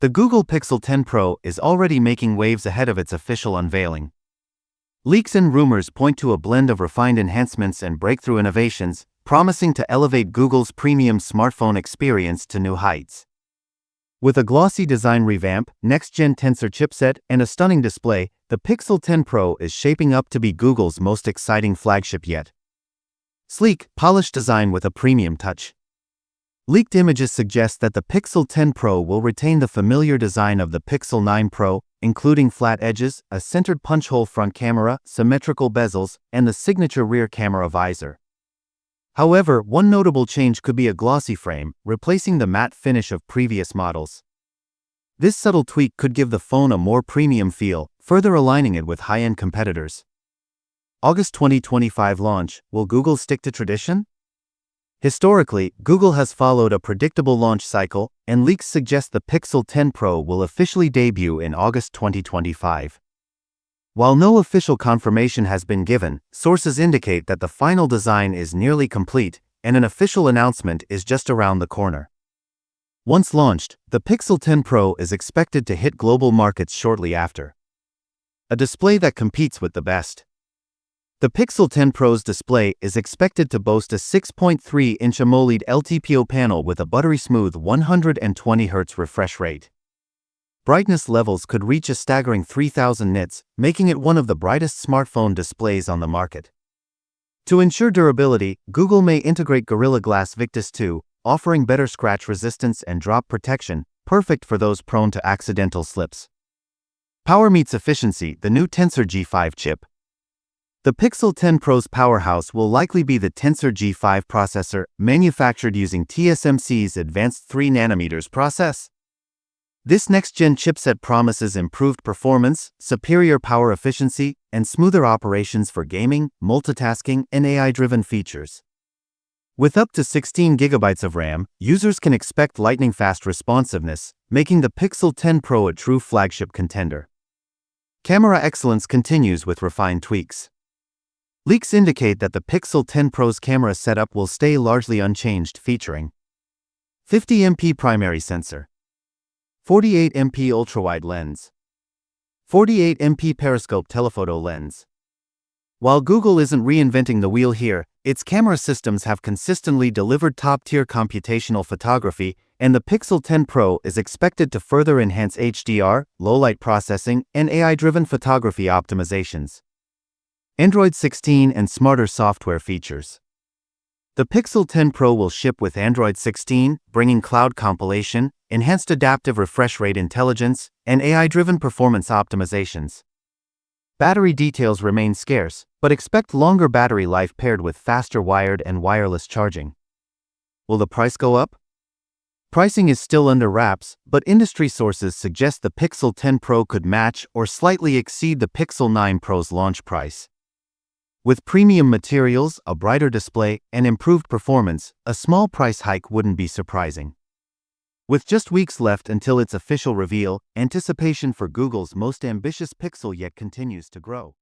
The Google Pixel 10 Pro is already making waves ahead of its official unveiling. Leaks and rumors point to a blend of refined enhancements and breakthrough innovations, promising to elevate Google's premium smartphone experience to new heights. With a glossy design revamp, next-gen Tensor chipset, and a stunning display, the Pixel 10 Pro is shaping up to be Google's most exciting flagship yet. Sleek, polished design with a premium touch. Leaked images suggest that the Pixel 10 Pro will retain the familiar design of the Pixel 9 Pro, including flat edges, a centered punch-hole front camera, symmetrical bezels, and the signature rear camera visor. However, one notable change could be a glossy frame, replacing the matte finish of previous models. This subtle tweak could give the phone a more premium feel, further aligning it with high-end competitors. August 2025 launch. Will Google stick to tradition? Historically, Google has followed a predictable launch cycle, and leaks suggest the Pixel 10 Pro will officially debut in August 2025. While no official confirmation has been given, sources indicate that the final design is nearly complete, and an official announcement is just around the corner. Once launched, the Pixel 10 Pro is expected to hit global markets shortly after. A display that competes with the best. The Pixel 10 Pro's display is expected to boast a 6.3-inch AMOLED LTPO panel with a buttery-smooth 120 Hz refresh rate. Brightness levels could reach a staggering 3000 nits, making it one of the brightest smartphone displays on the market. To ensure durability, Google may integrate Gorilla Glass Victus 2, offering better scratch resistance and drop protection, perfect for those prone to accidental slips. Power meets efficiency. The new Tensor G5 chip. The Pixel 10 Pro's powerhouse will likely be the Tensor G5 processor, manufactured using TSMC's advanced 3nm process. This next-gen chipset promises improved performance, superior power efficiency, and smoother operations for gaming, multitasking, and AI-driven features. With up to 16 GB of RAM, users can expect lightning-fast responsiveness, making the Pixel 10 Pro a true flagship contender. Camera excellence continues with refined tweaks. Leaks indicate that the Pixel 10 Pro's camera setup will stay largely unchanged, featuring 50MP primary sensor, 48MP ultrawide lens, 48MP periscope telephoto lens. While Google isn't reinventing the wheel here, its camera systems have consistently delivered top-tier computational photography, and the Pixel 10 Pro is expected to further enhance HDR, low-light processing, and AI-driven photography optimizations. Android 16 and smarter software features. The Pixel 10 Pro will ship with Android 16, bringing cloud compilation, enhanced adaptive refresh rate intelligence, and AI-driven performance optimizations. Battery details remain scarce, but expect longer battery life paired with faster wired and wireless charging. Will the price go up? Pricing is still under wraps, but industry sources suggest the Pixel 10 Pro could match or slightly exceed the Pixel 9 Pro's launch price. With premium materials, a brighter display, and improved performance, a small price hike wouldn't be surprising. With just weeks left until its official reveal, anticipation for Google's most ambitious Pixel yet continues to grow.